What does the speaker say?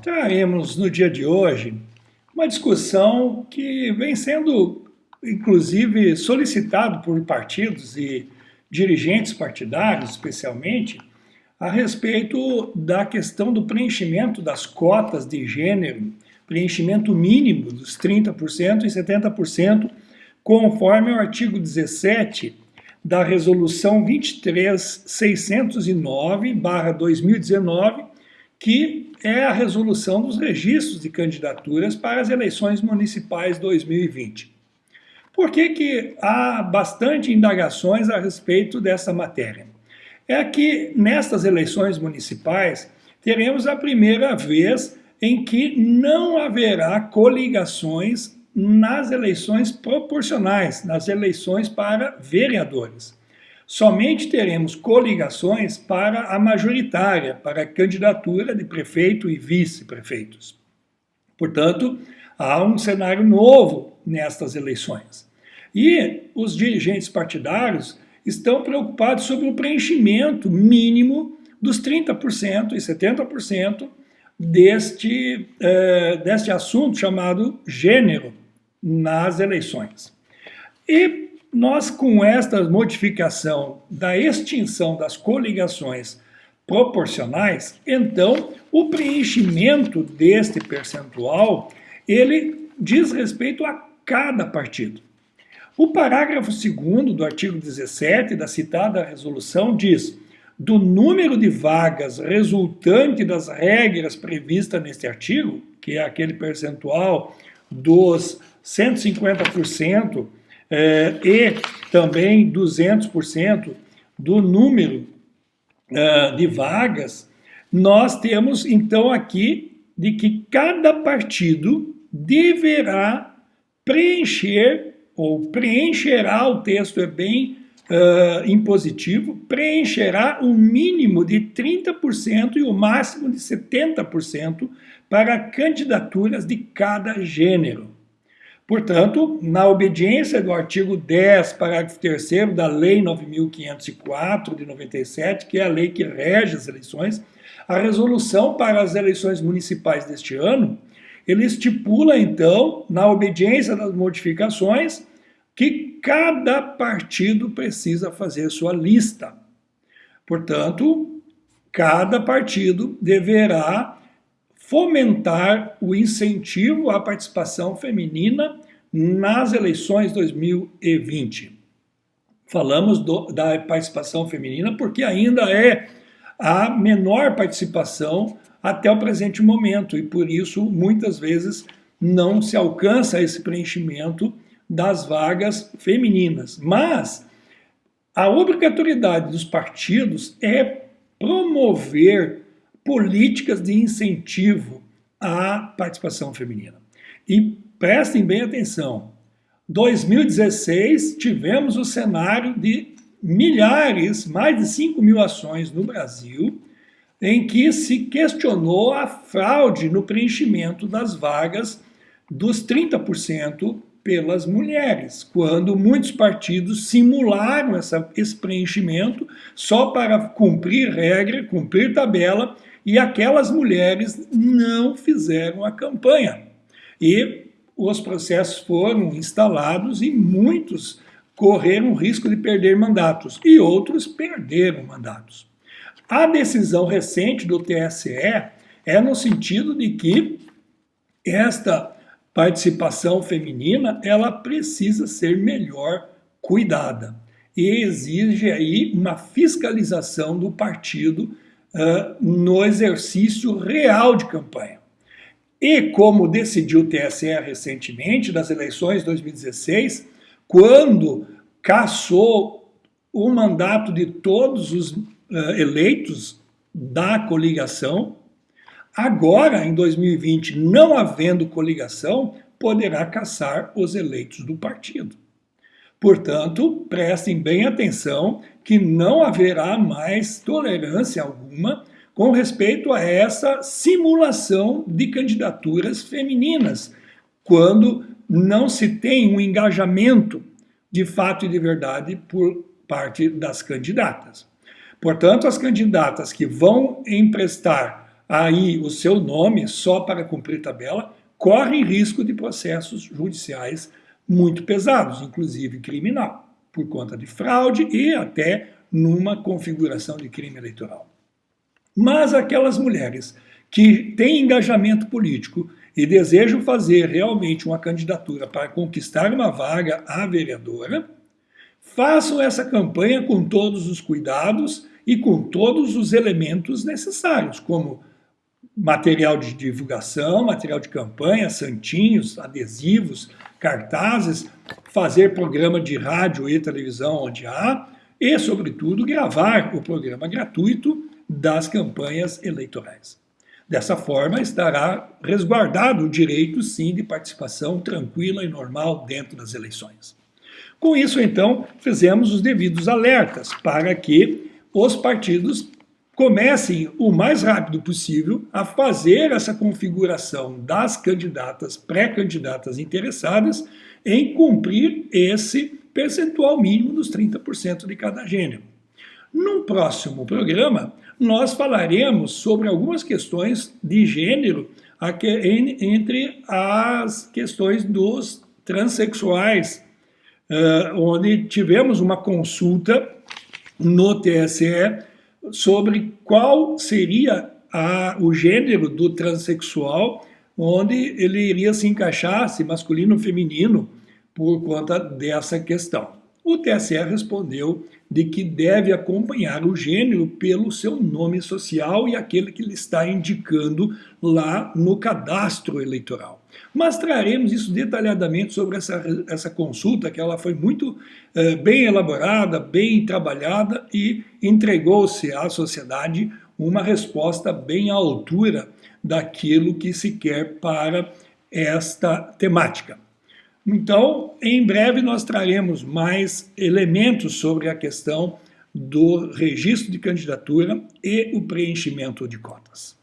Traremos no dia de hoje uma discussão que vem sendo, inclusive, solicitado por partidos e dirigentes partidários, especialmente, a respeito da questão do preenchimento das cotas de gênero, preenchimento mínimo dos 30% e 70%, conforme o artigo 17 da Resolução 23.609/2019, que é a resolução dos registros de candidaturas para as eleições municipais 2020. Por que há bastante indagações a respeito dessa matéria? É que nestas eleições municipais teremos a primeira vez em que não haverá coligações nas eleições proporcionais, nas eleições para vereadores. Somente teremos coligações para a majoritária, para a candidatura de prefeito e vice-prefeitos. Portanto, há um cenário novo nestas eleições. E os dirigentes partidários estão preocupados sobre o preenchimento mínimo dos 30% e 70% deste assunto chamado gênero nas eleições. E nós, com esta modificação da extinção das coligações proporcionais, então o preenchimento deste percentual, ele diz respeito a cada partido. O parágrafo 2º do artigo 17 da citada resolução diz: do número de vagas resultante das regras previstas neste artigo, que é aquele percentual dos 150%, e também 200% do número de vagas, nós temos então aqui de que cada partido deverá preencher, ou preencherá, o texto é bem impositivo, preencherá o mínimo de 30% e o máximo de 70% para candidaturas de cada gênero. Portanto, na obediência do artigo 10, parágrafo 3º da Lei 9.504 de 97, que é a lei que rege as eleições, a resolução para as eleições municipais deste ano, ele estipula, então, na obediência das modificações, que cada partido precisa fazer sua lista. Portanto, cada partido deverá fomentar o incentivo à participação feminina nas eleições 2020. Falamos da participação feminina porque ainda é a menor participação até o presente momento e por isso muitas vezes não se alcança esse preenchimento das vagas femininas. Mas a obrigatoriedade dos partidos é promover políticas de incentivo à participação feminina. E prestem bem atenção, 2016 tivemos o cenário de milhares, mais de 5.000 ações no Brasil, em que se questionou a fraude no preenchimento das vagas dos 30% pelas mulheres, quando muitos partidos simularam esse preenchimento só para cumprir regra, cumprir tabela, e aquelas mulheres não fizeram a campanha. E os processos foram instalados e muitos correram o risco de perder mandatos, e outros perderam mandatos. A decisão recente do TSE é no sentido de que esta participação feminina ela precisa ser melhor cuidada e exige aí uma fiscalização do partido no exercício real de campanha. E como decidiu o TSE recentemente, nas eleições de 2016, quando cassou o mandato de todos os eleitos da coligação, agora, em 2020, não havendo coligação, poderá cassar os eleitos do partido. Portanto, prestem bem atenção que não haverá mais tolerância alguma com respeito a essa simulação de candidaturas femininas, quando não se tem um engajamento de fato e de verdade por parte das candidatas. Portanto, as candidatas que vão emprestar aí o seu nome só para cumprir tabela, corre risco de processos judiciais muito pesados, inclusive criminal, por conta de fraude e até numa configuração de crime eleitoral. Mas aquelas mulheres que têm engajamento político e desejam fazer realmente uma candidatura para conquistar uma vaga à vereadora, façam essa campanha com todos os cuidados e com todos os elementos necessários, como material de divulgação, material de campanha, santinhos, adesivos, cartazes, fazer programa de rádio e televisão onde há, e, sobretudo, gravar o programa gratuito das campanhas eleitorais. Dessa forma, estará resguardado o direito, sim, de participação tranquila e normal dentro das eleições. Com isso, então, fizemos os devidos alertas para que os partidos comecem o mais rápido possível a fazer essa configuração das candidatas, pré-candidatas interessadas em cumprir esse percentual mínimo dos 30% de cada gênero. Num próximo programa, nós falaremos sobre algumas questões de gênero entre as questões dos transexuais, onde tivemos uma consulta no TSE sobre qual seria o gênero do transexual, onde ele iria se encaixar, se masculino ou feminino, por conta dessa questão. O TSE respondeu de que deve acompanhar o gênero pelo seu nome social e aquele que ele está indicando lá no cadastro eleitoral. Mas traremos isso detalhadamente sobre essa consulta, que ela foi muito bem elaborada, bem trabalhada e entregou-se à sociedade uma resposta bem à altura daquilo que se quer para esta temática. Então, em breve nós traremos mais elementos sobre a questão do registro de candidatura e o preenchimento de cotas.